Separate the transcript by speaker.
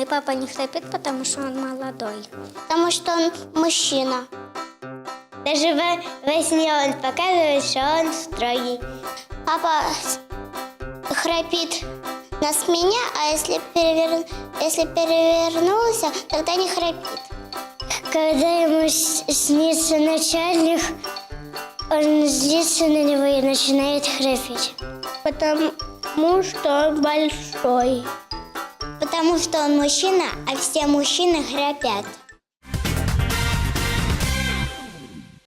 Speaker 1: Мой папа не храпит, потому что он молодой.
Speaker 2: Потому что он мужчина.
Speaker 1: Даже во сне он показывает, что он строгий.
Speaker 2: Папа храпит на смене, а если перевернулся, тогда не храпит.
Speaker 1: Когда ему снится начальник, он злится на него и начинает храпеть. Потому что он большой.
Speaker 2: Потому что он мужчина, а все мужчины храпят.